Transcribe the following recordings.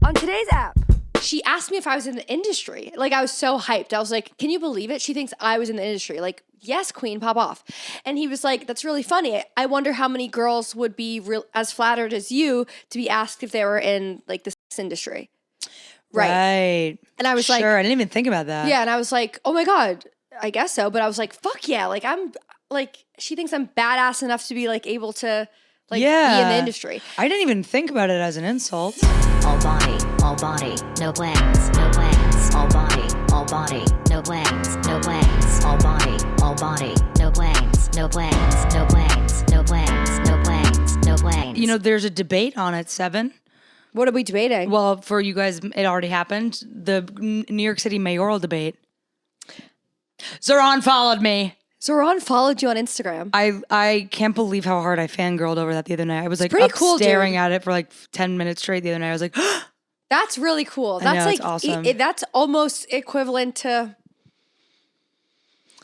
on today's app. She asked me if I was in the industry. Like, I was so hyped. I was like, can you believe it? She thinks I was in the industry. Like, yes, queen, pop off. And he was like, that's really funny. I wonder how many girls would be as flattered as you to be asked if they were in, like, the sex industry. Right. And I was like... Sure, I didn't even think about that. Yeah, and I was like, oh my God, I guess so. But I was like, fuck yeah. Like, I'm... Like, she thinks I'm badass enough to be, like, able to, like, be in the industry. I didn't even think about it as an insult. All body, no glands, no glands. All body, no glands, no glands. All body, no glands, no glands, no glands, no glands, no glands, no glands. You know, there's a debate on it, 7. What are we debating? Well, for you guys, it already happened. The New York City mayoral debate. Zohran followed me. Zohran followed you on Instagram. I can't believe how hard I fangirled over that the other night. I was like pretty cool, staring dude. at it for like 10 minutes straight the other night. I was like, that's really cool. That's know, like it's awesome. That's almost equivalent to.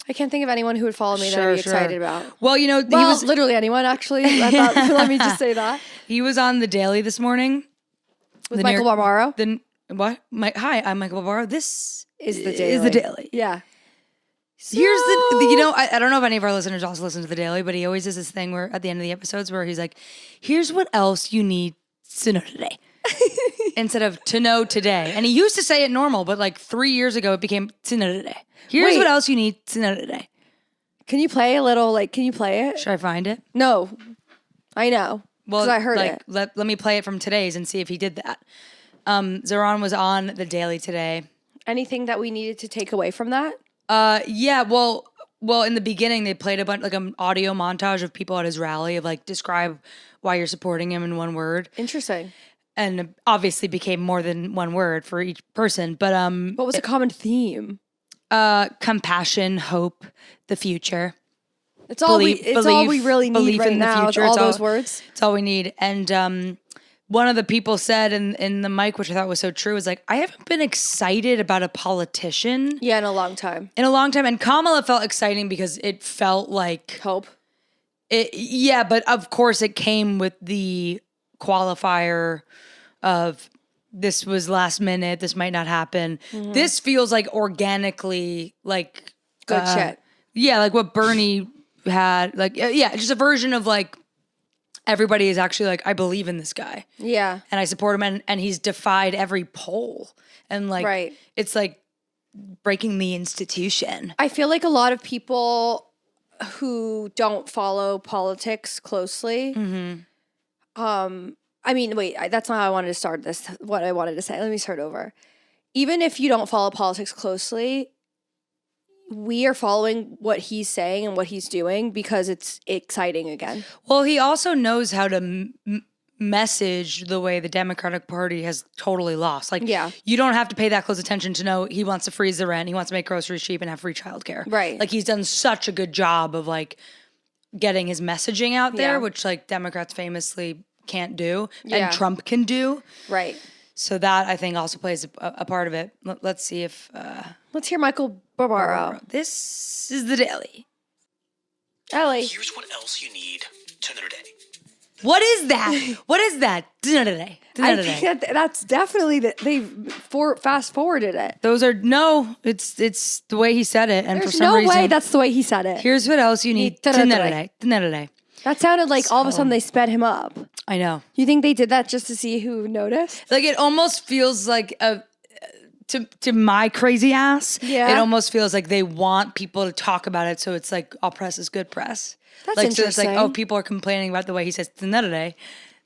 I can't think of anyone who would follow me that I'd be excited about. Well, you know, he was literally anyone actually. I thought, let me just say that. He was on the Daily this morning With Michael Barbaro. What? Hi, I'm Michael Barbaro. This is the Daily. Yeah. Here's the you know, I don't know if any of our listeners also listen to the Daily, but he always does this thing where at the end of the episodes where he's like, here's what else you need to know today. Instead of to know today. And he used to say it normal, but like 3 years ago it became to know today. Here's what else you need to know today. Can you play a little, like, can you play it? Should I find it? No. I know. Well, I heard it. Let me play it from today's and see if he did that. Zohran was on the Daily today. Anything that we needed to take away from that? Yeah, well, in the beginning they played a bunch, like an audio montage of people at his rally of like describe why you're supporting him in one word. Interesting. And obviously became more than one word for each person. But what was a common theme? Compassion, hope, the future. It's all we really need right now. All those words. It's all we need. And one of the people said in the mic, which I thought was so true, was like, I haven't been excited about a politician. Yeah, in a long time. And Kamala felt exciting because it felt like hope. Yeah, but of course it came with the qualifier of this was last minute, this might not happen. Mm-hmm. This feels like organically like good shit. Yeah, like what Bernie had, like just a version of like everybody is actually like, I believe in this guy. Yeah. And I support him and he's defied every poll. And like it's like breaking the institution. I feel like a lot of people who don't follow politics closely. Mm-hmm. I mean, wait, that's not how I wanted to start this. What I wanted to say. Let me start over. Even if you don't follow politics closely, we are following what he's saying and what he's doing because it's exciting again. Well, he also knows how to message the way the Democratic Party has totally lost. Like, you don't have to pay that close attention to know he wants to freeze the rent, he wants to make groceries cheap and have free childcare. Right. Like, he's done such a good job of like getting his messaging out there, which like Democrats famously can't do and Trump can do. Right. So that I think also plays a part of it. Let's see if... let's hear Michael Barbaro. This is the Daily. Ellie. Here's what else you need to know today. What is that? What is that? Today. I think that's definitely that they fast forwarded it. Those are it's the way he said it, and There's for some reason, no way that's the way he said it. Here's what else you need to know today. That sounded like all of a sudden they sped him up. I know. You think they did that just to see who noticed? Like it almost feels like to my crazy ass. Yeah. It almost feels like they want people to talk about it, so it's like all press is good press. That's like, interesting. So it's like, oh, people are complaining about the way he says today.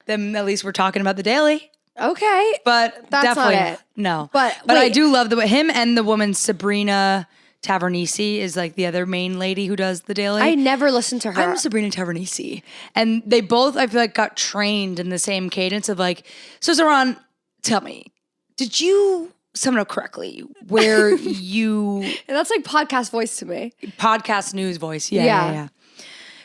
Then at least we're talking about the Daily. Okay. But that's definitely not it. No. But I do love the way him and the woman Sabrina Tavernisi is like the other main lady who does the Daily. I never listened to her. I'm Sabrina Tavernisi. And they both, I feel like, got trained in the same cadence of like, so Zohran, tell me, did you sum it up correctly where you... And that's like podcast voice to me. Podcast news voice. Yeah.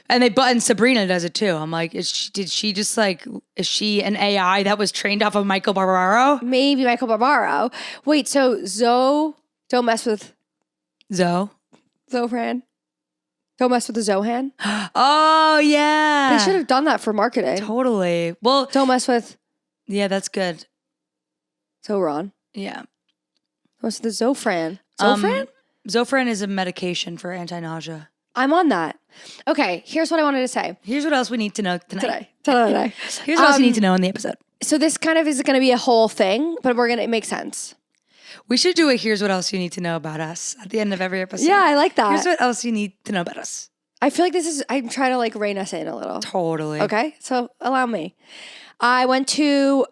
And Sabrina does it too. I'm like, is she an AI that was trained off of Michael Barbaro? Maybe Michael Barbaro. Wait, so don't mess with Zohran. Don't mess with the Zohan. Oh yeah. They should have done that for marketing. Totally. Well, don't mess with. Yeah, that's good. Zohran. Yeah. What's the Zofran? Zofran? Zofran is a medication for anti-nausea. I'm on that. Okay, here's what I wanted to say. Here's what else we need to know tonight. Today. Here's what else you need to know in the episode. So this kind of is going to be a whole thing, but it makes sense. We should do a here's what else you need to know about us at the end of every episode. Yeah, I like that. Here's what else you need to know about us. I feel like I'm trying to like rein us in a little. Totally. Okay, so allow me. I went to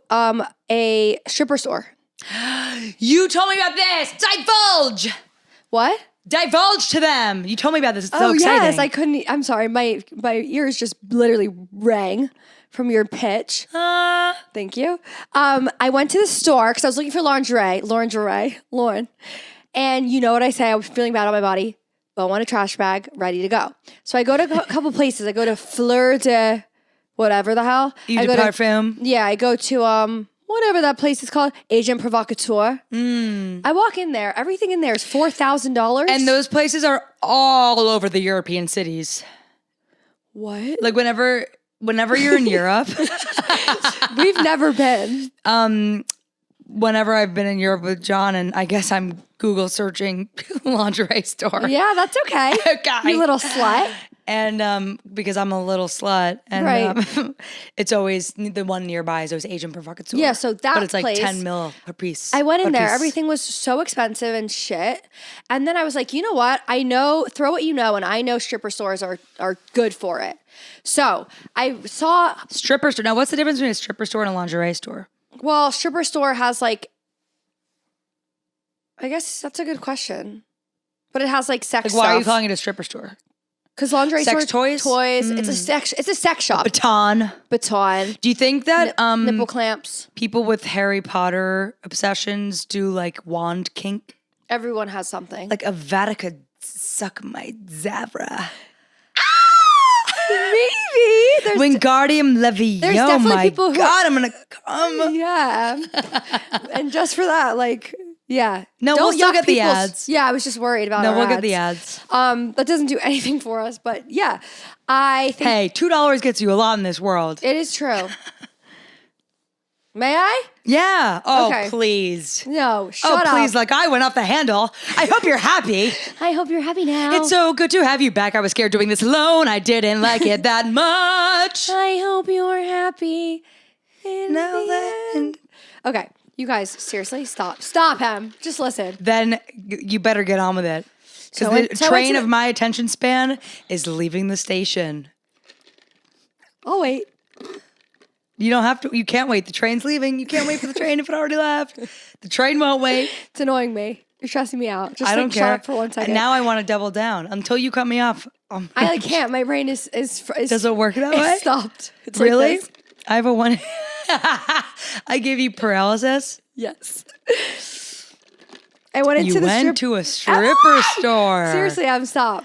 a stripper store. You told me about this. Divulge. What? Divulge to them. You told me about this. It's so exciting. Yes, I couldn't. I'm sorry. My ears just literally rang from your pitch. Thank you. I went to the store because I was looking for Lauren. And you know what I say? I was feeling bad on my body. Bowman a trash bag, ready to go. So I go to a couple places. I go to Fleur de whatever the hell. Eau de Parfum. Yeah, I go to whatever that place is called, Agent Provocateur. I walk in there. Everything in there is $4,000. And those places are all over the European cities. What? Like whenever you're in Europe. We've never been. Whenever I've been in Europe with John, and I guess I'm Google searching lingerie store. Yeah, that's okay. Okay. You little slut. And because I'm a little slut, and Right. It's always the one nearby is always Agent Provocateur. Yeah, so that but it's like place, 10 mil a piece. I went in there. piece. Everything was so expensive and shit. And then I was like, you know what? I know, throw what you know, and I know stripper stores are good for it. So I saw, Stripper store. Now, what's the difference between a stripper store and a lingerie store? well, stripper store has like, I guess that's a good question. But it has like sex Like, stuff. why are you calling it a stripper store? Because lingerie Sex store, toys? It's a sex shop. Baton. Baton. Do you think that Nipple clamps. people with Harry Potter obsessions do like wand kink? Everyone has something. Like a Vatica suck my Zavra. Maybe. Wingardium Leviosa. there's definitely My people who- God, I'm gonna come. Yeah. And just for that, like, yeah. No, Don't we'll still yuck get the people's- ads. Yeah, I was just worried about No, our we'll get ads. the ads. That doesn't do anything for us, but yeah. I think Hey, $2 gets you a lot in this world. it is true. May I? Yeah. Oh, Okay. please. No, Oh, shut up. please. Like, I went off the handle. I hope you're happy. I hope you're happy now. It's so good to have you back. I was scared doing this alone. I didn't like it that much. I hope you're happy. In Now the that- end. Okay, you guys, seriously, stop. Stop him. Just listen. Then you better get on with it. Because So the I went train to of my attention span is leaving the station. Oh, wait. You don't have to. You can't wait. The train's leaving. You can't wait for the train if it already left. The train won't wait. It's annoying me. You're stressing me out. Just I don't care. shut up for 1 second. Now I want to double down until you cut me off. I like can't. My brain is Does it work that it's way? stopped. It's like Really? this. I have a one. I give you paralysis. Yes. I went into You the went to a stripper store. Seriously, stop.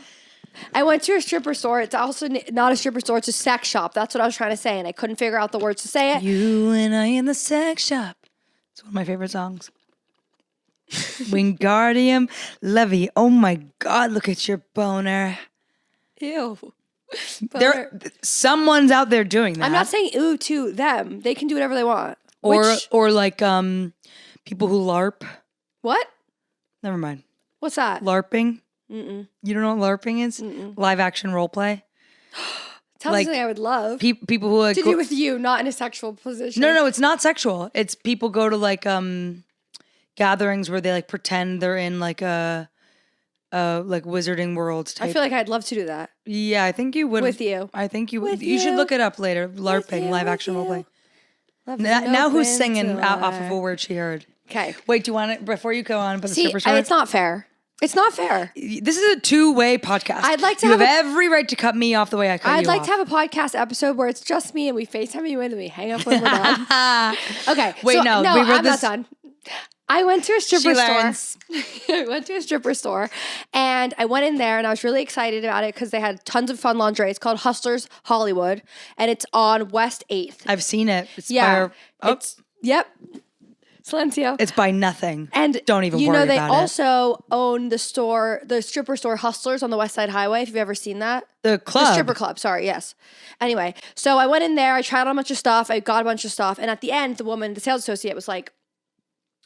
I went to a stripper store. It's also not a stripper store. It's a sex shop. That's what I was trying to say, and I couldn't figure out the words to say it. You and I in the sex shop. It's one of my favorite songs. Wingardium Levy. Oh my God, look at your boner. Ew. Someone's out there doing that. I'm not saying ew to them. They can do whatever they want. or like people who LARP. What? Never mind. What's that? LARPing. You don't know what LARPing is? Live action role play. Sounds like something I would love. People who like to do with you, not in a sexual position. No, it's not sexual. It's people go to like gatherings where they like pretend they're in like a like Wizarding World type. I feel like I'd love to do that. Yeah, I think you would. With you. I think you would. With You should you. look it up later. LARPing, you, live with action role play. Love Now no who's Quinn singing to off of her. a word she heard? Okay. Wait, do you want it before you go on? But the See, stripper store? it's not fair. It's not fair. This is a two-way podcast. I'd like to You have have every right to cut me off the way I cut you I'd like off. to have a podcast episode where it's just me and we FaceTime you in and we hang up when we're done. Okay. Wait, so, no, we read I'm this- not done. I went to a stripper She store. learns. I went to a stripper store and I went in there and I was really excited about it because they had tons of fun lingerie. It's called Hustlers Hollywood and it's on West 8th. I've seen it. It's Yeah. by, Yep. Silencio. it's by nothing. And don't even you worry know they about also own the stripper store Hustlers on the West Side Highway. If you've ever seen that, The club. the stripper club. Sorry, yes. Anyway, so I went in there. I tried on a bunch of stuff. I got a bunch of stuff, and at the end, the sales associate, was like,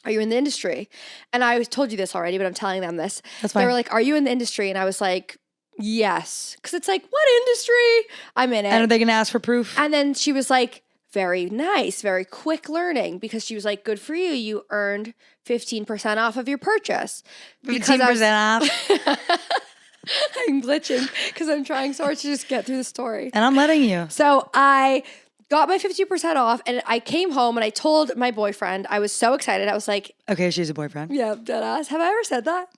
are you in the industry? And I told you this already, but I'm telling them this. That's fine. They were like, are you in the industry? And I was like, yes. Because it's like, what industry? I'm in it. And are they going to ask for proof? And then she was like, very nice, very quick learning, because she was like, good for you. You earned 15% off of your purchase. 15% off. I'm glitching because I'm trying so hard to just get through the story. And I'm letting you. So I got my 50% off, and I came home and I told my boyfriend. I was so excited. I was like, Okay, she's a boyfriend. yeah, deadass. Have I ever said that?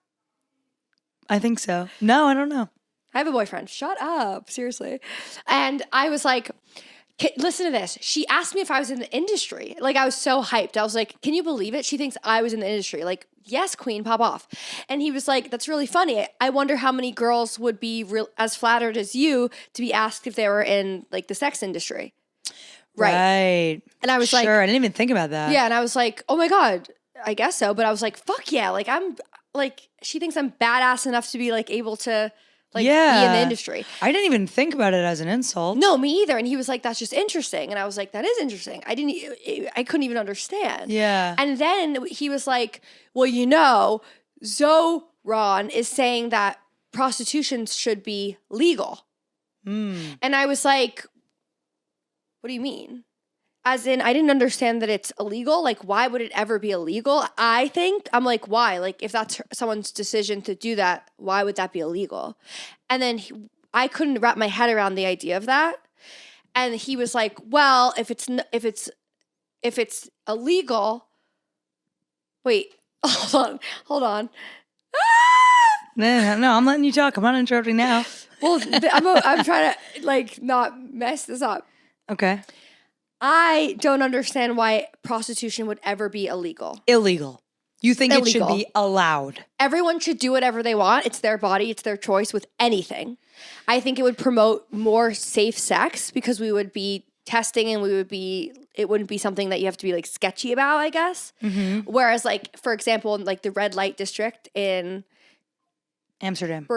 I think so. No, I don't know. I have a boyfriend. Shut up. Seriously. And I was like, listen to this. She asked me if I was in the industry. Like, I was so hyped. I was like, can you believe it? She thinks I was in the industry. Like, yes, queen, pop off. And he was like, that's really funny. I wonder how many girls would be as flattered as you to be asked if they were in like the sex industry. Right. And I was like, sure, I didn't even think about that. yeah. And I was like, oh my God, I guess so. But I was like, fuck yeah. Like, I'm like, she thinks I'm badass enough to be like able to like be in the industry. I didn't even think about it as an insult. No, me either. And he was like, that's just interesting. And I was like, that is interesting. I couldn't even understand. Yeah. And then he was like, well, you know, Zohran is saying that prostitution should be legal. And I was like, what do you mean? As in, I didn't understand that it's illegal. Like, why would it ever be illegal? I'm like, why? Like, if that's someone's decision to do that, why would that be illegal? And then I couldn't wrap my head around the idea of that. And he was like, well, if it's illegal, wait, hold on. No, I'm letting you talk. I'm not interrupting now. Well, I'm trying to like not mess this up. Okay. I don't understand why prostitution would ever be illegal. Illegal. You think it should Illegal. be allowed? Everyone should do whatever they want. It's their body. It's their choice with anything. I think it would promote more safe sex because we would be testing and it wouldn't be something that you have to be like sketchy about, I guess. Whereas like, for example, in like the red light district in Amsterdam,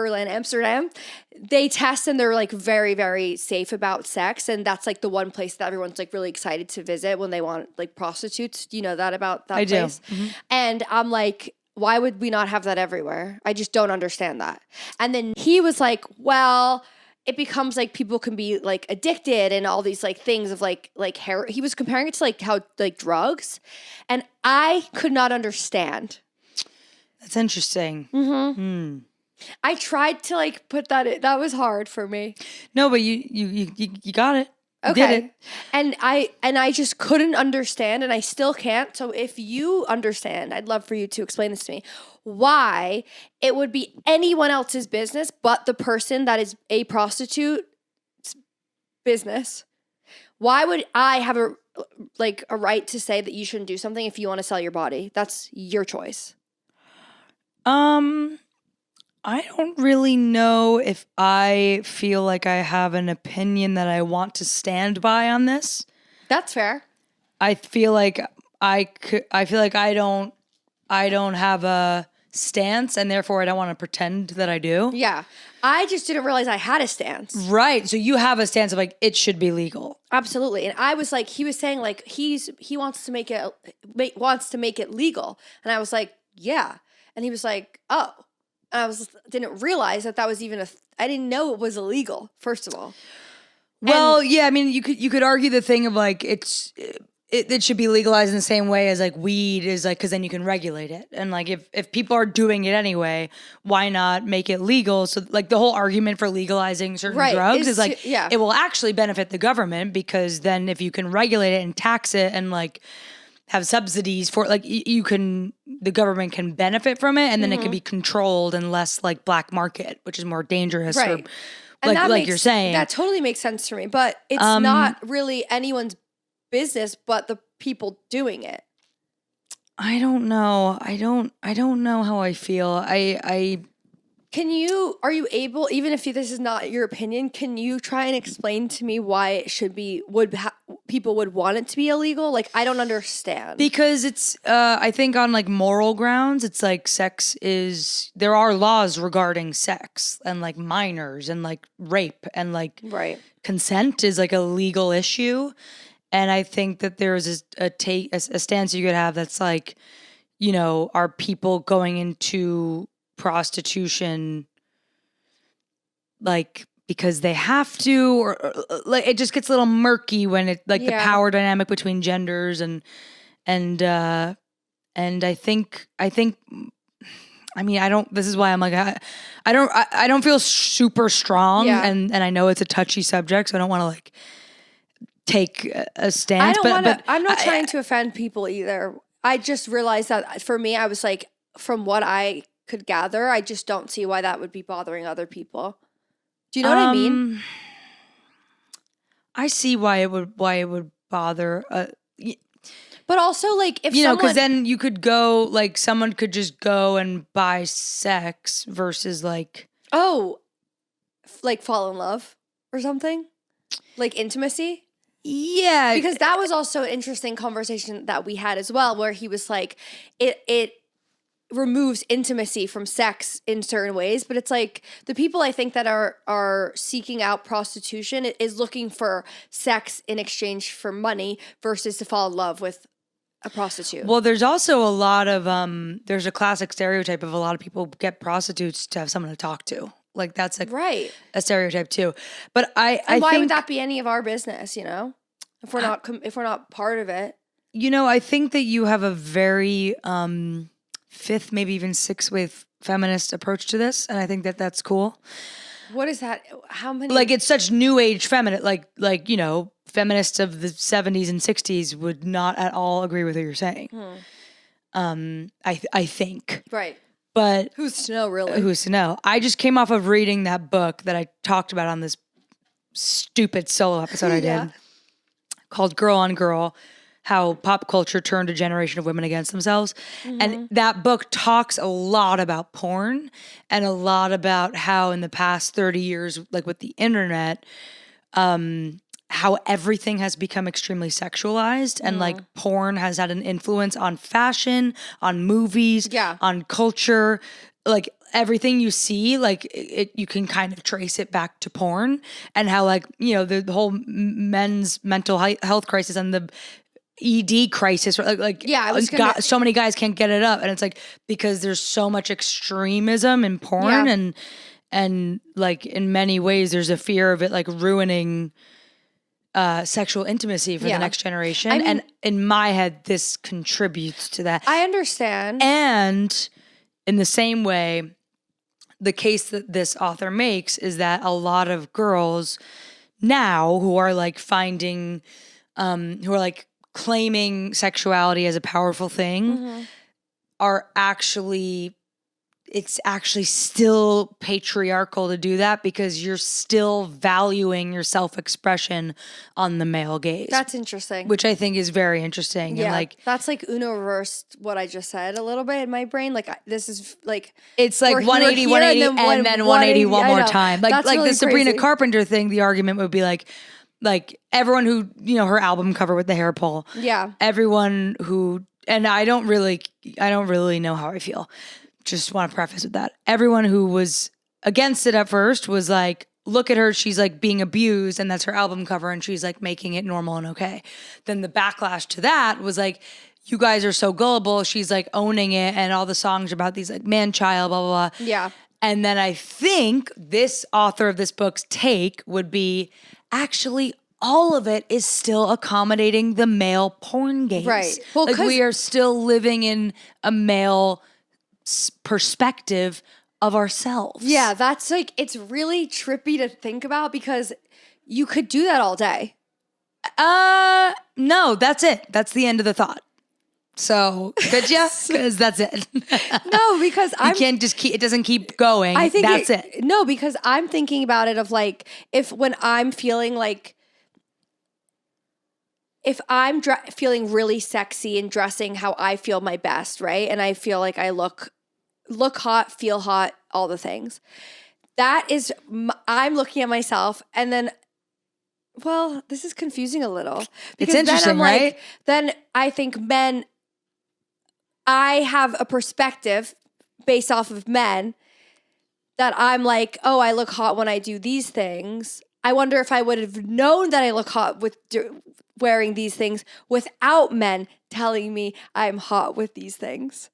they test and they're like very, very safe about sex. And that's like the one place that everyone's like really excited to visit when they want like prostitutes. Do you know that about that place? Do. And I'm like, why would we not have that everywhere? I just don't understand that. And then he was like, well, it becomes like people can be like addicted and all these like things of like hair. He was comparing it to like how like drugs. And I could not understand. That's interesting. I tried to like put that in. That was hard for me. No, but you got it. You did it. And I just couldn't understand, and I still can't. So if you understand, I'd love for you to explain this to me. Why it would be anyone else's business but the person that is a prostitute's business. Why would I have a right to say that you shouldn't do something if you want to sell your body? That's your choice. I don't really know if I feel like I have an opinion that I want to stand by on this. That's fair. I feel like I don't have a stance, and therefore I don't want to pretend that I do. Yeah. I just didn't realize I had a stance. Right. So you have a stance of like it should be legal. Absolutely. And I was like, he was saying like he wants to make it legal. And I was like, yeah. And he was like, oh. And I didn't realize that was even I didn't know it was illegal, first of all. Well, yeah, I mean, you could argue the thing of like it should be legalized in the same way as like weed is like, because then you can regulate it. And like if people are doing it anyway, why not make it legal? So like the whole argument for legalizing certain drugs is like it will actually benefit the government, because then if you can regulate it and tax it and like have subsidies for like the government can benefit from it, and then it can be controlled and less like black market, which is more dangerous. Right. Like you're saying. That totally makes sense to me, but it's not really anyone's business but the people doing it. I don't know. I don't know how I feel. Are you able, even if this is not your opinion, can you try and explain to me why it should be, people would want it to be illegal? Like, I don't understand. Because it's, I think on like moral grounds, it's like there are laws regarding sex and like minors and like rape and like consent is like a legal issue. And I think that there's a stance you could have that's like, you know, are people going into prostitution like because they have to, or like it just gets a little murky when it like the power dynamic between genders and I think I mean, I don't. This is why I'm like, I don't feel super strong, and I know it's a touchy subject, so I don't want to like take a stance. I'm not trying to offend people either. I just realized that for me, I was like, from what I could gather, I just don't see why that would be bothering other people. Do you know what I mean? I see why it would bother. But also, like, if you know, because then you could go, like, someone could just go and buy sex versus, like... like fall in love or something? Like intimacy? Yeah. Because that was also an interesting conversation that we had as well, where he was like, it removes intimacy from sex in certain ways, but it's like the people I think that are seeking out prostitution is looking for sex in exchange for money versus to fall in love with a prostitute. Well, there's also a lot of there's a classic stereotype of a lot of people get prostitutes to have someone to talk to. Like that's a stereotype too. But I why think, would that be any of our business? You know, if we're not part of it. You know, I think that you have a very fifth, maybe even sixth wave feminist approach to this, and I think that that's cool. What is that? How many? Like it's such new age feminist, like you know, feminists of the 70s and 60s would not at all agree with what you're saying. I think. Right. But who's to know, really? Who's to know? I just came off of reading that book that I talked about on this stupid solo episode I did called Girl on Girl, how pop culture turned a generation of women against themselves. And that book talks a lot about porn and a lot about how in the past 30 years, like with the internet, how everything has become extremely sexualized and like porn has had an influence on fashion, on movies, on culture, like everything you see, like you can kind of trace it back to porn, and how like, you know, the whole men's mental health crisis and the ED crisis, so many guys can't get it up, and it's like because there's so much extremism in porn, and like in many ways there's a fear of it like ruining sexual intimacy for the next generation. I mean, and in my head, this contributes to that. I understand. And in the same way, the case that this author makes is that a lot of girls now who are like finding, who are like claiming sexuality as a powerful thing are actually, it's actually still patriarchal to do that because you're still valuing your self-expression on the male gaze. That's interesting. Which I think is very interesting. Yeah, and like that's like Uno reversed what I just said a little bit in my brain. Like this is like it's like 180, 180, and then 180 one more time. Like really the Sabrina crazy. Carpenter thing. The argument would be like everyone who, you know, her album cover with the hair pull. Yeah. Everyone who, and I don't really know how I feel. Just want to preface with that. Everyone who was against it at first was like, look at her, she's like being abused and that's her album cover and she's like making it normal and okay. Then the backlash to that was like, you guys are so gullible, she's like owning it and all the songs are about these like man-child, blah, blah, blah. Yeah. And then I think this author of this book's take would be actually all of it is still accommodating the male porn gaze. Right. Well, like we are still living in a male perspective of ourselves. Yeah, that's like, it's really trippy to think about because you could do that all day. No, that's it. That's the end of the thought. So could you? Because that's it. No, because you can't just keep, it doesn't keep going. I think that's it. No, because I'm thinking about it of like, when I'm feeling like, if I'm feeling really sexy and dressing how I feel my best, right? And I feel like I look hot, feel hot, all the things. That is, I'm looking at myself and then, well, this is confusing a little. It's interesting, right? Then I think men, I have a perspective based off of men that I'm like, oh, I look hot when I do these things. I wonder if I would have known that I look hot wearing these things without men telling me I'm hot with these things.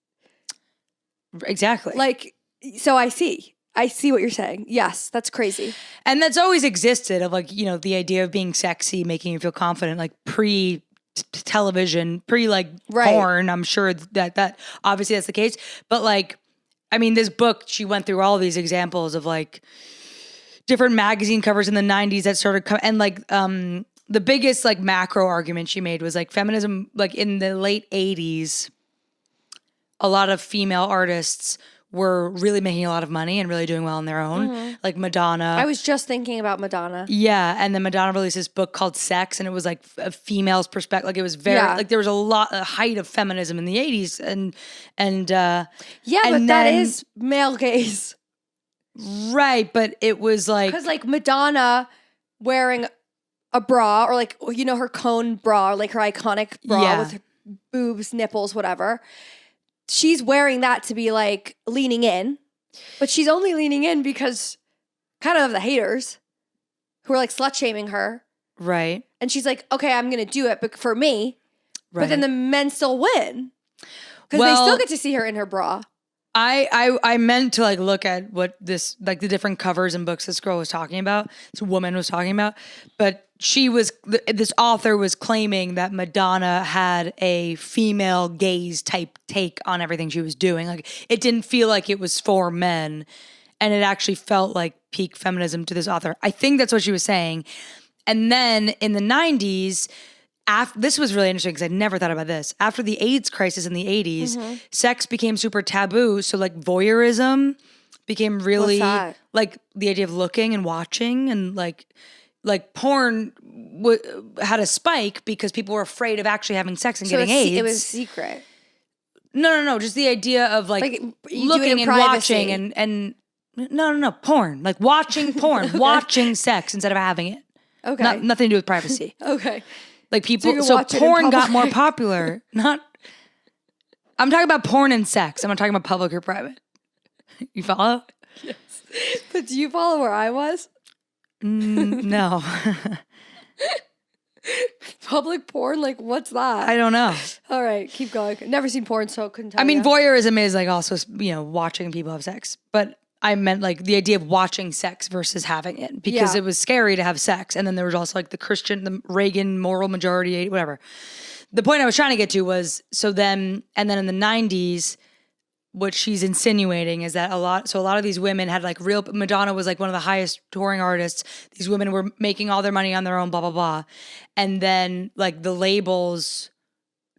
Exactly. Like, so I see what you're saying. Yes, that's crazy. And that's always existed of like, you know, the idea of being sexy, making you feel confident, like pre-television, pre-like porn. I'm sure that obviously that's the case. But like, I mean, this book, she went through all these examples of like different magazine covers in the 90s that started and like the biggest like macro argument she made was like feminism, like in the late 80s, a lot of female artists were really making a lot of money and really doing well on their own. Like Madonna. I was just thinking about Madonna. Yeah. And then Madonna released this book called Sex, and it was like a female's perspective. Like it was very, like there was a height of feminism in the 80s. And but that is male gaze. Right. But it was like. Because like Madonna wearing a bra or like, you know, her cone bra or like her iconic bra with her boobs, nipples, whatever. She's wearing that to be like leaning in, but she's only leaning in because kind of the haters who are like slut shaming her. Right. And she's like, okay, I'm going to do it but for me. Right. But then the men still win because they still get to see her in her bra. I meant to like look at what this, like the different covers and books this girl was talking about, this woman was talking about, but this author was claiming that Madonna had a female gaze type take on everything she was doing. Like it didn't feel like it was for men, and it actually felt like peak feminism to this author. I think that's what she was saying. And then in the 90s, this was really interesting because I never thought about this. After the AIDS crisis in the 80s, sex became super taboo. So like voyeurism became really like the idea of looking and watching, and like porn had a spike because people were afraid of actually having sex and getting AIDS. It was secret. No. Just the idea of like looking and watching and no, porn. Like watching porn, watching sex instead of having it. Okay. Nothing to do with privacy. Okay. Like people, so porn got more popular. I'm talking about porn and sex. I'm not talking about public or private. You follow? Yes. But do you follow where I was? No. Public porn? Like, what's that? I don't know. All right, keep going. Never seen porn, so couldn't tell I mean, you. voyeurism is like also, you know, watching people have sex. But I meant like the idea of watching sex versus having it, because it was scary to have sex. And then there was also like the Reagan moral majority, whatever. The point I was trying to get to was, and then in the 90s, what she's insinuating is that a lot of these women had like Madonna was like one of the highest touring artists. These women were making all their money on their own, blah, blah, blah. And then like the labels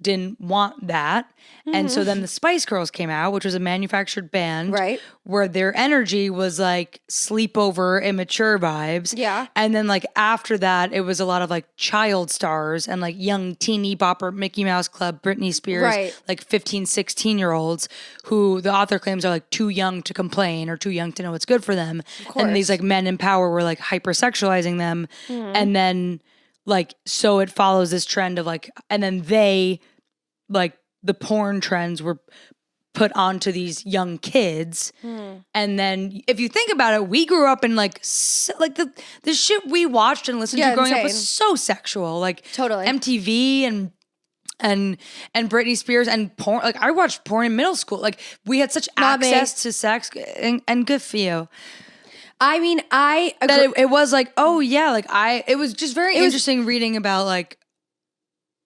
didn't want that. And so then the Spice Girls came out, which was a manufactured band, right, where their energy was like sleepover, immature vibes. Yeah. And then like after that, it was a lot of like child stars and like young teeny bopper, Mickey Mouse Club, Britney Spears, right, like 15, 16-year-olds who the author claims are like too young to complain or too young to know what's good for them. And these like men in power were like hypersexualizing them. And then like, so it follows this trend of like, and then they like the porn trends were put onto these young kids. And then if you think about it, we grew up in like the shit we watched and listened to growing up was so sexual, like totally MTV and Britney Spears and porn. Like I watched porn in middle school. Like we had such access to sex, and good for you. I mean, it was like, oh yeah, like it was just very interesting reading about like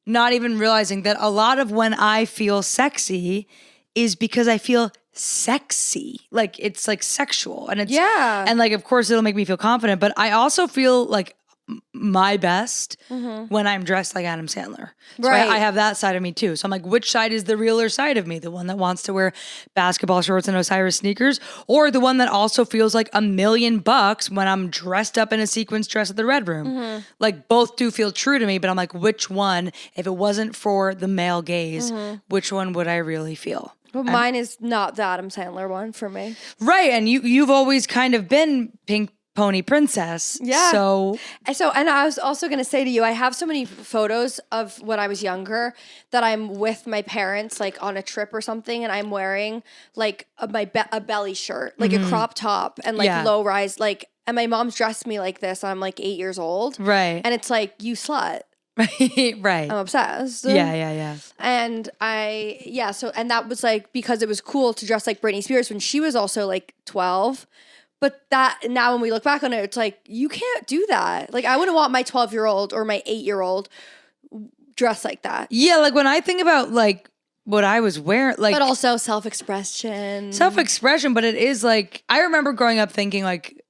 not even realizing that a lot of when I feel sexy is because I feel sexy. Like it's like sexual, and it's and like of course it'll make me feel confident, but I also feel like my best when I'm dressed like Adam Sandler. So right. I have that side of me too. So I'm like, which side is the realer side of me? The one that wants to wear basketball shorts and Osiris sneakers, or the one that also feels like $1 million when I'm dressed up in a sequins dress at the Red Room? Like both do feel true to me, but I'm like, which one, if it wasn't for the male gaze, which one would I really feel? Well, mine is not the Adam Sandler one for me. Right. And you've always kind of been pink pony princess. Yeah. So and I was also going to say to you, I have so many photos of when I was younger that I'm with my parents, like on a trip or something, and I'm wearing like a belly shirt, like a crop top and like low rise, like, and my mom's dressed me like this. I'm like 8 years old. Right. And it's like, you slut. Right. I'm obsessed. Yeah. And and that was like because it was cool to dress like Britney Spears when she was also like 12. But that now when we look back on it, it's like, you can't do that. Like, I wouldn't want my 12-year-old or my 8-year-old dressed like that. Yeah, like when I think about like what I was wearing, like But also self-expression. But it is like, I remember growing up thinking like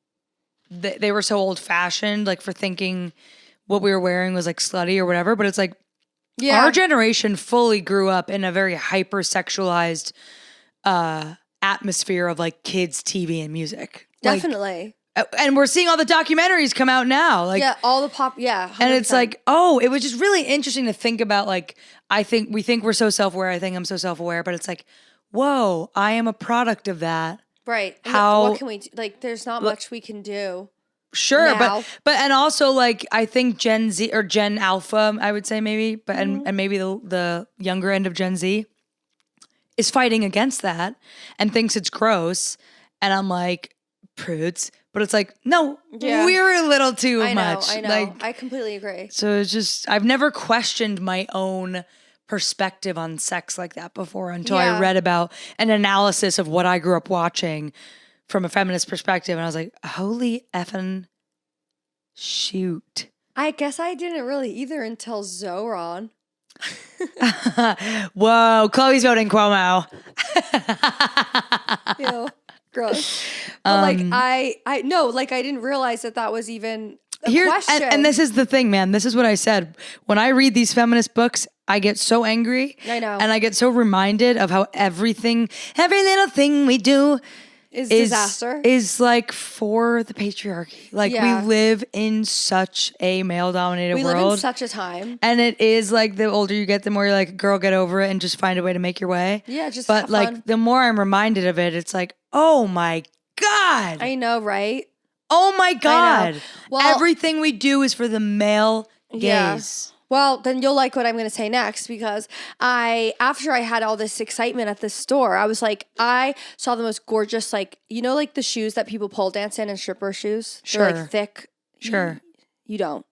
they were so old fashioned, like for thinking what we were wearing was like slutty or whatever. But it's like our generation fully grew up in a very hypersexualized atmosphere of like kids, TV, and music. Definitely. Like, and we're seeing all the documentaries come out now. Like, all the pop, 100%. And it's like, it was just really interesting to think about. Like, we think we're so self-aware. I think I'm so self-aware, but it's like, whoa, I am a product of that. Right. How? What can we do? Like, there's not much we can do. Sure, now. but and also like I think Gen Z or Gen Alpha, I would say maybe, but and maybe the younger end of Gen Z is fighting against that and thinks it's gross. And I'm like, prudes. But it's like, no, we're a little too much. I know. Like, I completely agree. So it's just, I've never questioned my own perspective on sex like that before until I read about an analysis of what I grew up watching from a feminist perspective. And I was like, holy effing shoot. I guess I didn't really either until Zohran. Whoa, Chloe's voting Cuomo. Ew, gross. But like I no, like I didn't realize that was even a question. And this is the thing, man. This is what I said. When I read these feminist books, I get so angry. I know. And I get so reminded of how every little thing we do is disaster. Is like for the patriarchy. Like we live in such a male-dominated world. We live in such a time. And it is like the older you get, the more you're like, girl, get over it and just find a way to make your way. Yeah, just But have like fun. the more I'm reminded of it, it's like, oh my God. I know, right? Oh my God. Well, everything we do is for the male gaze. Well, then you'll like what I'm going to say next because after I had all this excitement at this store, I was like, I saw the most gorgeous, like, you know, like the shoes that people pole dance in and stripper shoes? Sure. They're like thick. Sure. You don't.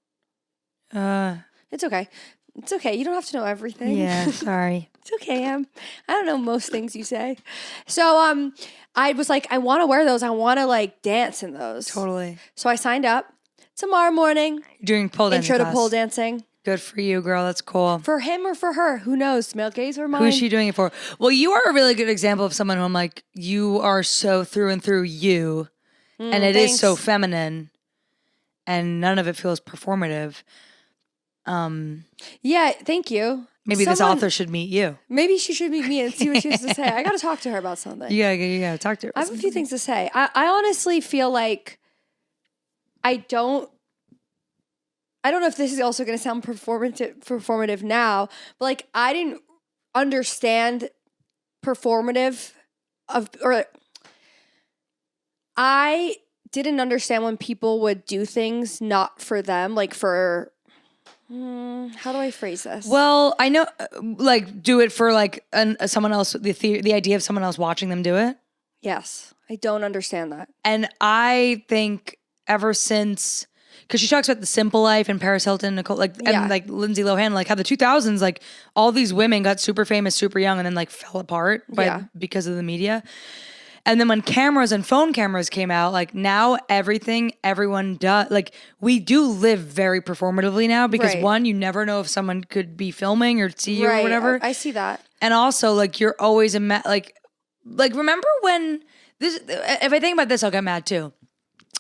It's okay. It's okay. You don't have to know everything. Yeah, sorry. It's okay, Em. I don't know most things you say. So I was like, I want to wear those. I want to like dance in those. Totally. So I signed up tomorrow morning. Doing pole dancing Intro class. to pole dancing. Good for you, girl. That's cool. For him or for her? Who knows? Male gaze or mine? Who's she doing it for? Well, you are a really good example of someone who I'm like, you are so through and through you. And it is so feminine. And none of it feels performative. Yeah, thank you. Maybe this author should meet you. Maybe she should meet me and see what she has to say. I got to talk to her about something. You gotta talk to her. I have a few things to say. I honestly feel like I don't know if this is also going to sound performative now, but like I didn't understand I didn't understand when people would do things not for them, like for how do I phrase this? Well, I know, like, do it for like someone else. The idea of someone else watching them do it. Yes, I don't understand that. And I think ever since, because she talks about the simple life and Paris Hilton, Nicole, like, and like Lindsay Lohan, like how the 2000s, like all these women got super famous, super young, and then like fell apart because of the media. And then when cameras and phone cameras came out, like now everyone does, like we do live very performatively now because one, you never know if someone could be filming or see you or whatever. I see that. And also like you're always like remember when this, if I think about this, I'll get mad too.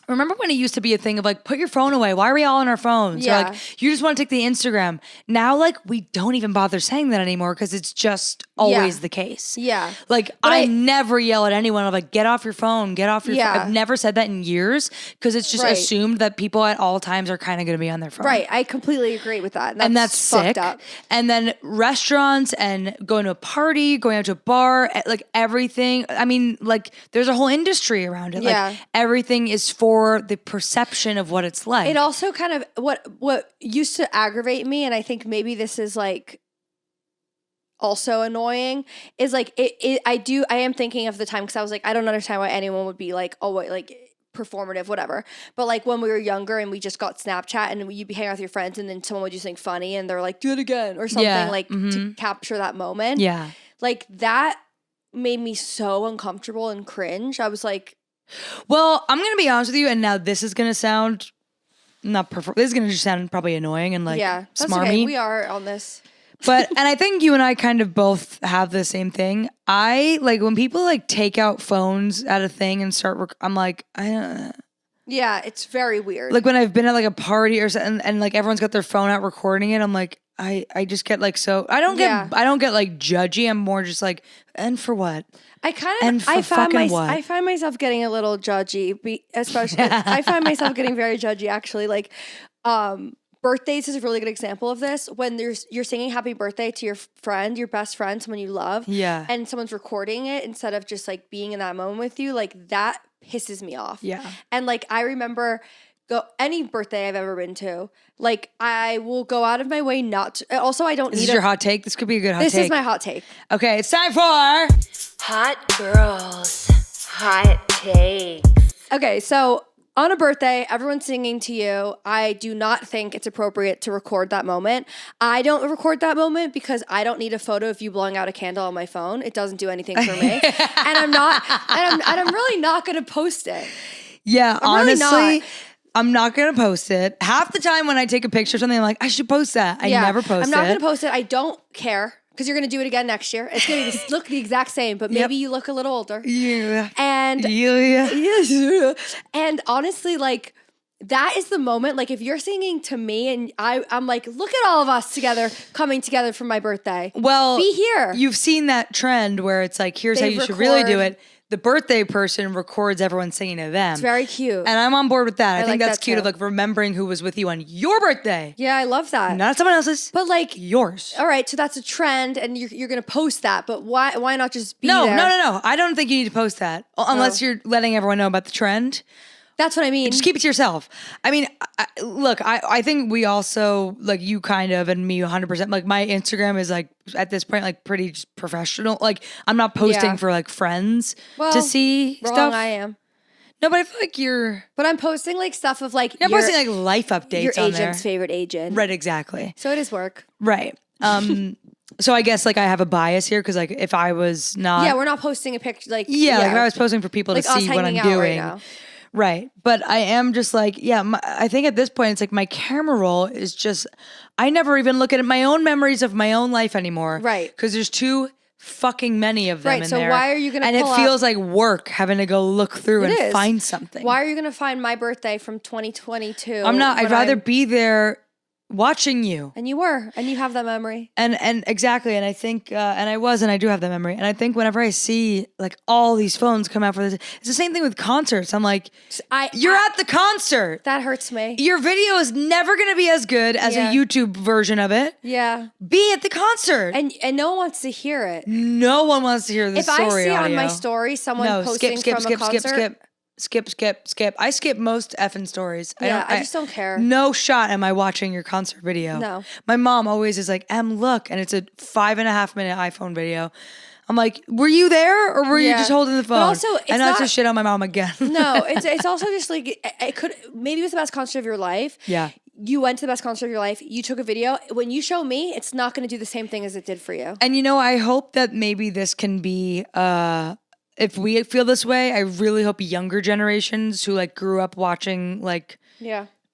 Remember when it used to be a thing of like, put your phone away. Why are we all on our phones? Yeah. Or like, you just want to take the Instagram. Now, like, we don't even bother saying that anymore because it's just always the case. Yeah. Like, I never yell at anyone. I'm like, get off your phone. Get off your phone. I've never said that in years because it's just assumed that people at all times are kind of going to be on their phone. Right. I completely agree with that. And that's fucked sick. Up. And then restaurants and going to a party, going out to a bar, like everything. I mean, like, there's a whole industry around it. Yeah. Like, everything is for the perception of what it's like. It also kind of what used to aggravate me, and I think maybe this is like also annoying, is like I am thinking of the time because I was like, I don't understand why anyone would be like, oh wait, like performative, whatever. But like when we were younger and we just got Snapchat and you'd be hanging out with your friends and then someone would do something funny and they're like, do it again or something like to capture that moment. Yeah. Like that made me so uncomfortable and cringe. I was like, well, I'm going to be honest with you. And now this is going to sound this is going to just sound probably annoying and like that's smarmy. okay. We are on this. But, and I think you and I kind of both have the same thing. I like when people like take out phones at a thing and start, I'm like, I don't. Yeah, it's very weird. Like when I've been at like a party or something and like everyone's got their phone out recording it, I'm like, I just get like, so I don't get like judgy. I'm more just like, and for what? I find myself getting a little judgy, especially I find myself getting very judgy actually. Like, birthdays is a really good example of this. When you're singing happy birthday to your friend, your best friend, someone you love, and someone's recording it instead of just like being in that moment with you, like that pisses me off. Yeah. And like I remember any birthday I've ever been to, like I will go out of my way not to. Also, I don't need. This is your hot take. This could be a good hot take. This is my hot take. Okay, it's time for Hot Girls Hot Takes. Okay, so on a birthday, everyone's singing to you. I do not think it's appropriate to record that moment. I don't record that moment because I don't need a photo of you blowing out a candle on my phone. It doesn't do anything for me, and I'm really not going to post it. Yeah, I'm honestly. really not. I'm not going to post it. Half the time when I take a picture of something, I'm like, I should post that. I never post it. I'm not going to post it. I don't care because you're going to do it again next year. It's going to look the exact same, but maybe you look a little older. Yeah. And yeah. And honestly, like that is the moment. Like if you're singing to me and I'm like, look at all of us together coming together for my birthday. Well, be here. You've seen that trend where it's like, here's how you should really do it. The birthday person records everyone singing to them. It's very cute. And I'm on board with that. I think like that's that cute too. of like remembering who was with you on your birthday. Yeah, I love that. Not someone else's. But like yours. All right, so that's a trend and you're going to post that, but why not just be there? No. I don't think you need to post that unless you're letting everyone know about the trend. That's what I mean. Just keep it to yourself. I mean, look, I think we also, like you kind of and me 100%, like my Instagram is like at this point like pretty just professional. Like I'm not posting for like friends to see stuff. I am. No, but I feel like you're... But I'm posting like stuff of like... You're posting like life updates your on there. agent's favorite agent. Right, exactly. So it is work. Right. So I guess like I have a bias here because like if I was not... Yeah, we're not posting a picture like... like if I was posting for people like to see what I'm doing. Right now. Right. But I am just like, I think at this point, it's like my camera roll is just, I never even look at my own memories of my own life anymore. Right. Because there's too fucking many of them in so there. why are you going to And it feels like work having to go look through and find something. Why are you going to find my birthday from 2022? I'm not. I'd rather be there watching you. And you were. And you have that memory. And exactly. And I think, and I do have that memory. And I think whenever I see like all these phones come out for this, it's the same thing with concerts. I'm like, you're at the concert. That hurts me. Your video is never going to be as good as a YouTube version of it. Yeah. Be at the concert. And no one wants to hear it. No one wants to hear the story audio. If I see on my story someone posting from a concert. Skip. I skip most effing stories. I just don't care. No shot am I watching your concert video. No. My mom always is like, look. And it's a 5.5 minute iPhone video. I'm like, were you there or were you just holding the phone? But also, and not to shit on my mom again. No, it's also just like, maybe it was the best concert of your life. Yeah. You went to the best concert of your life. You took a video. When you show me, it's not going to do the same thing as it did for you. And I hope that maybe this can be, if we feel this way, I really hope younger generations who like grew up watching like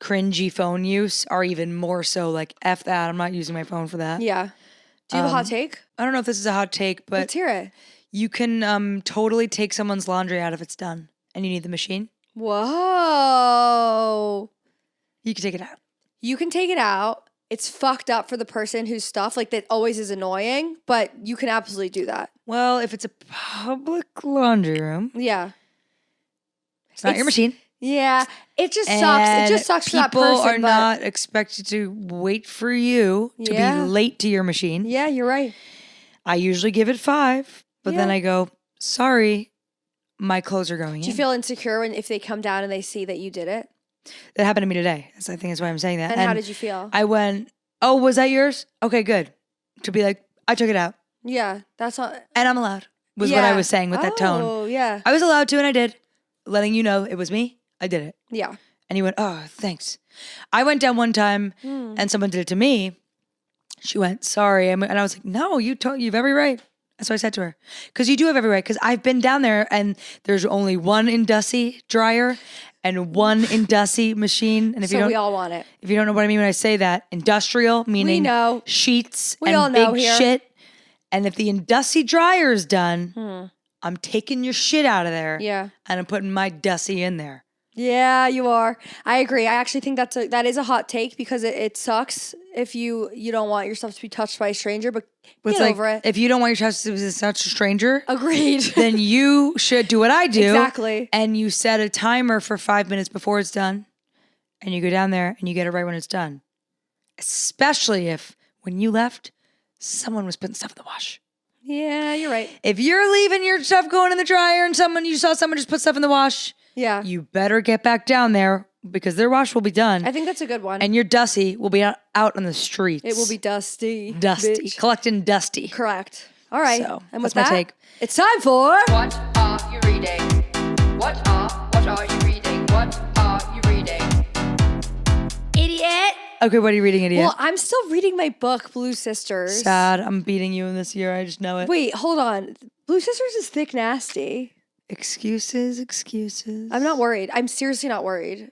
cringy phone use are even more so like, F that, I'm not using my phone for that. Yeah. Do you have a hot take? I don't know if this is a hot take, but let's hear it. You can totally take someone's laundry out if it's done and you need the machine. Whoa. You can take it out. You can take it out. It's fucked up for the person whose stuff, like that always is annoying, but you can absolutely do that. Well, if it's a public laundry room. Yeah. It's not your machine. Yeah. It just sucks. It just sucks for that person. People are not expected to wait for you to be late to your machine. Yeah, you're right. I usually give it 5, but then I go, sorry, my clothes are going in. Do you feel insecure if they come down and they see that you did it? That happened to me today. I think that's why I'm saying that. And how did you feel? I went, oh, was that yours? Okay, good. To be like, I took it out. Yeah, that's not. And I'm allowed, was what I was saying with that tone. Oh, yeah. I was allowed to, and I did. Letting you know it was me. I did it. Yeah. And he went, oh, thanks. I went down one time and someone did it to me. She went, sorry. And I was like, no, you have every right. That's what I said to her. Because you do have every right. Because I've been down there and there's only one Indussy dryer and one Indussy machine. And if So we all want it. if you don't know what I mean when I say that, industrial meaning know. sheets We and all know big here. shit. And if the Indussy dryer is done, I'm taking your shit out of there. Yeah. And I'm putting my Dussy in there. Yeah, you are. I agree. I actually think that is a hot take because it sucks if you don't want your stuff to be touched by a stranger, but It's get like, over it. if you don't want your house to be such a stranger, Agreed. then you should do what I do. Exactly. And you set a timer for 5 minutes before it's done. And you go down there and you get it right when it's done. Especially if when you left, someone was putting stuff in the wash. Yeah, you're right. If you're leaving your stuff going in the dryer and you saw someone just put stuff in the wash, Yeah. you better get back down there because their wash will be done. I think that's a good one. And your Dussy will be out on the streets. It will be dusty. dusty, bitch. collecting dusty. Correct. All right. So, and that's with my that, take. it's time for What are you reading? What are you reading? What are you reading? Idiot. Okay, what are you reading, idiot? Well, I'm still reading my book, Blue Sisters. Sad. I'm beating you in this year. I just know it. Wait, hold on. Blue Sisters is thick nasty. Excuses. I'm not worried. I'm seriously not worried.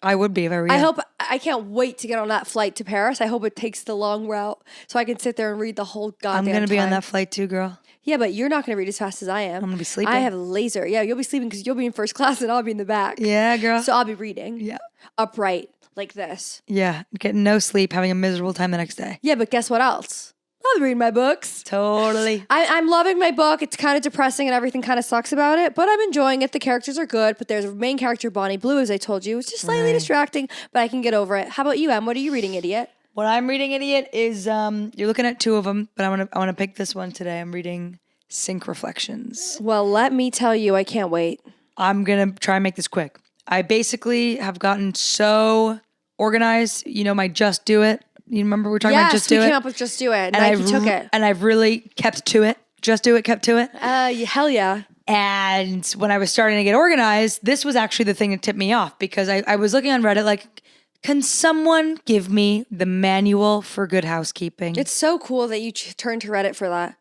I would be if I were you. I can't wait to get on that flight to Paris. I hope it takes the long route so I can sit there and read the whole goddamn I'm going to be on time. that flight too, girl. Yeah, but you're not going to read as fast as I am. I'm gonna be sleeping. I have laser. Yeah, you'll be sleeping because you'll be in first class and I'll be in the back. Yeah, girl. So I'll be reading. Yeah. Upright like this. Yeah. Getting no sleep, having a miserable time the next day. Yeah, but guess what else? I'll be reading my books. Totally. I'm loving my book. It's kind of depressing and everything kind of sucks about it, but I'm enjoying it. The characters are good, but there's a main character, Bonnie Blue, as I told you. It's just slightly distracting, but I can get over it. How about you, Em? What are you reading, idiot? What I'm reading, idiot, is you're looking at two of them, but I want to pick this one today. I'm reading Sync Reflections. Well, let me tell you, I can't wait. I'm going to try and make this quick. I basically have gotten so organized. You know, my Just Do It. You remember we were talking about Just Do we It? came up with Just Do It. Nike took it. And I've really kept to it. Just Do It, kept to it. Hell yeah. And when I was starting to get organized, this was actually the thing that tipped me off because I was looking on Reddit like, can someone give me the manual for good housekeeping? It's so cool that you turned to Reddit for that.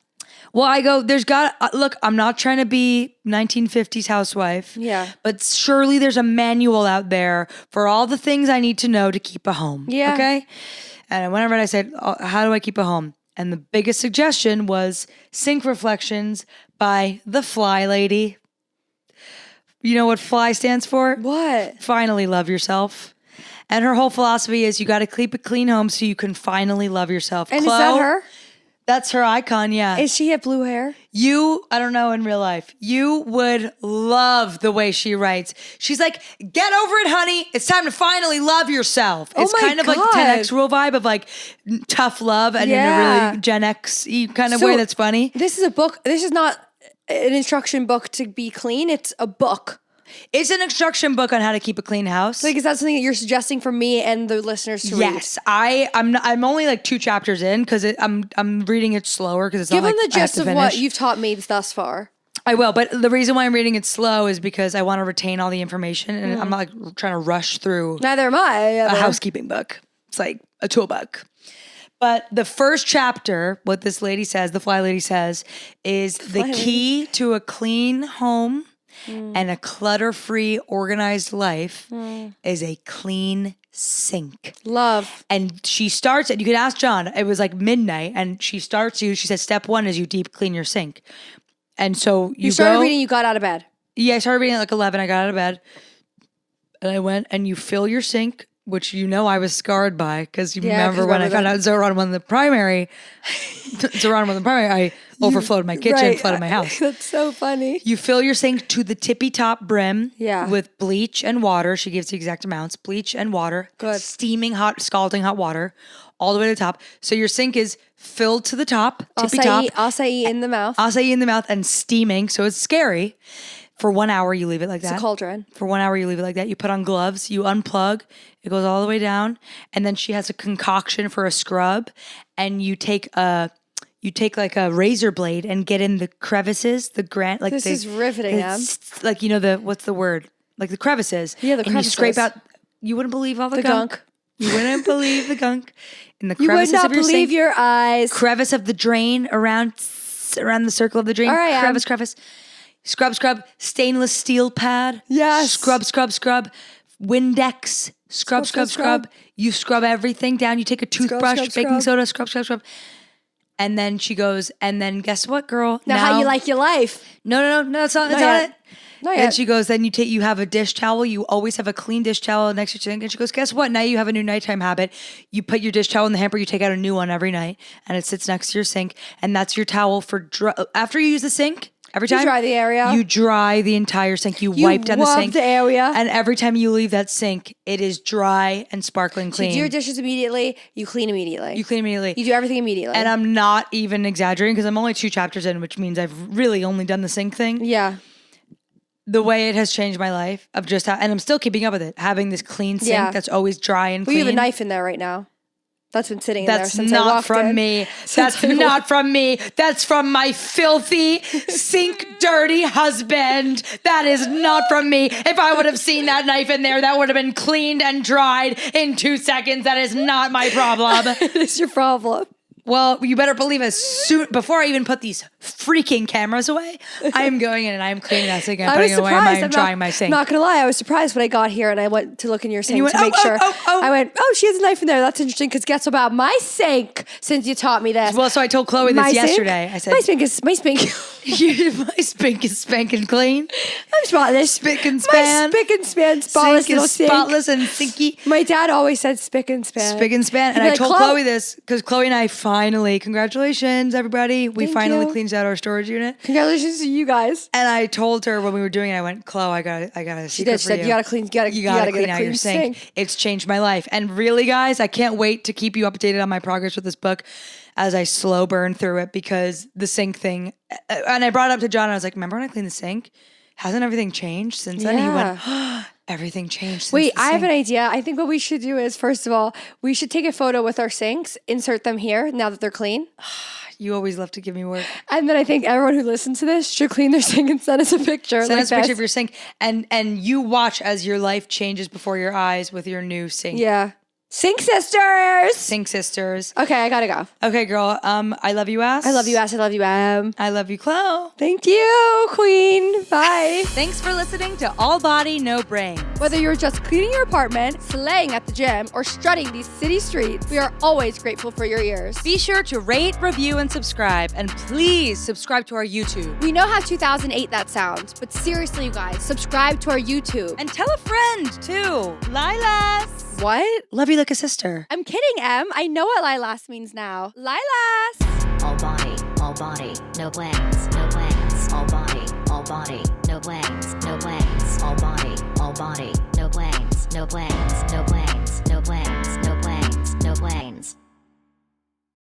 Well, I go, look, I'm not trying to be 1950s housewife. Yeah. But surely there's a manual out there for all the things I need to know to keep a home. Yeah. Okay? And whenever I said, how do I keep a home? And the biggest suggestion was Sync Reflections by the Fly Lady. You know what FLY stands for? What? Finally love yourself. And her whole philosophy is you got to keep a clean home so you can finally love yourself. And Chlo, is that her? That's her icon, yeah. Is she have blue hair? I don't know in real life, you would love the way she writes. She's like, get over it, honey. It's time to finally love yourself. Oh It's my kind of like God. 10X rule vibe of like tough love and in a Yeah. really Gen X-y kind of So- way that's funny. This is a book. This is not an instruction book to be clean. It's a book. It's an instruction book on how to keep a clean house. Like, is that something that you're suggesting for me and the listeners to read? Yes, I'm only like 2 chapters in because I'm reading it slower because it's Give not them like the I have gist to of what finish. you've taught me thus far. I will, but the reason why I'm reading it slow is because I want to retain all the information and I'm not like trying to rush through Neither am I. a housekeeping book. It's like a tool book. But the first chapter, what this lady says, the Fly Lady says, is the key to a clean home and a clutter-free, organized life is a clean sink. Love. And she starts it. You can ask John. It was like midnight, and she starts you. She says, step 1 is you deep clean your sink. And so You started go, reading, you got out of bed. Yeah, I started reading at like 11. I got out of bed, and I went and you fill your sink, which you know I was scarred by because you remember when I found out Zohran won the primary. I overflowed my kitchen, flooded my house. That's so funny. You fill your sink to the tippy top brim Yeah. with bleach and water. She gives the exact amounts, bleach and water. Good. Steaming hot, scalding hot water all the way to the top. So your sink is filled to the top, tippy top. Acai in the mouth. Acai in the mouth and steaming. So it's scary. For 1 hour, you leave it like that. It's a cauldron. For 1 hour, you leave it like that. You put on gloves, you unplug, it goes all the way down. And then she has a concoction for a scrub. And you take like a razor blade and get in the crevices, This is riveting, Em. like, you know, what's the word? like the crevices. Yeah, the and crevices. you scrape out. You wouldn't believe all the gunk. You wouldn't believe the gunk in the You would crevices not of your believe sink. your eyes. Crevice of the drain around the circle of the drain. All right, crevice. Scrub. Stainless steel pad. Yes. Scrub. Windex. Scrub. You scrub everything down. You take a toothbrush, baking soda, scrub. And then she goes, and then guess what, girl? Now how you like your life? No, that's not yet. it. Not And yet. she goes, then you have a dish towel. You always have a clean dish towel next to your sink. And she goes, guess what? Now you have a new nighttime habit. You put your dish towel in the hamper. You take out a new one every night, and it sits next to your sink. And that's your towel for after you use the sink. Every time You dry the area. You dry the entire sink. You wipe down the rub sink. the area. And every time you leave that sink, it is dry and sparkling clean. You do your dishes immediately. You clean immediately. You clean immediately. You do everything immediately. And I'm not even exaggerating because I'm only 2 chapters in, which means I've really only done the sink thing. yeah. The way it has changed my life of just how, and I'm still keeping up with it, having this clean sink that's always dry and Well, clean. you have a knife in there right now. That's been sitting in there That's since I not walked from in. me. That's not from me. That's from my filthy, sink dirty husband. That is not from me. If I would have seen that knife in there, that would have been cleaned and dried in 2 seconds. That is not my problem. It is your problem. Well, you better believe as soon before I even put these freaking cameras away, I am going in and I'm cleaning that sink and I was putting it away. surprised. I'm drying my sink. Not gonna lie, I was surprised when I got here and I went to look in your sink went, to make sure. oh. I went, oh, she has a knife in there. That's interesting. Because guess about my sink? Since you taught me this. Well, so I told Chloe My this sink? yesterday. I said, my sink is my spank. my sink is spanking clean. I'm spotless. Spick and span. My spick and span spotless Sink little is sink. spotless and sinky. My dad always said spick and span. Spick and span. He'd And be I like, told "Chloe." Chloe this because Chloe and I finally, congratulations, everybody. We Thank finally you. cleaned out our storage unit. Congratulations to you guys. And I told her when we were doing it, I went, Chloe, I got a She secret did. She for said, you. you gotta clean. You gotta clean get a out clean your sink. sink. It's changed my life. And really, guys, I can't wait to keep you updated on my progress with this book as I slow burn through it because the sink thing. And I brought it up to John and I was like, remember when I cleaned the sink? Hasn't everything changed since then? He went, everything changed since Wait, the I have an sink." idea. I think what we should do is, first of all, we should take a photo with our sinks, insert them here now that they're clean. You always love to give me work. And then I think everyone who listens to this should clean their sink and send us a picture. Send like us a picture this. of your sink and you watch as your life changes before your eyes with your new sink. Yeah. Sink sisters. Sink sisters. Okay, I gotta go. Okay, girl. I love you, ass. I love you, ass. I love you, I love you, Chloe. Thank you, queen. Bye. Thanks for listening to All Body, No Brain. Whether you're just cleaning your apartment, slaying at the gym, or strutting these city streets, we are always grateful for your ears. Be sure to rate, review, and subscribe. And please subscribe to our YouTube. We know how 2008 that sounds, but seriously, you guys, subscribe to our YouTube. And tell a friend, too. Lilas. What? Love you like a sister. I'm kidding, Em. I know what lilas means now. Lilas! All body, no glands, no glands. All body, no glands, no glands. All body, no glands, no glands, no glands, no glands.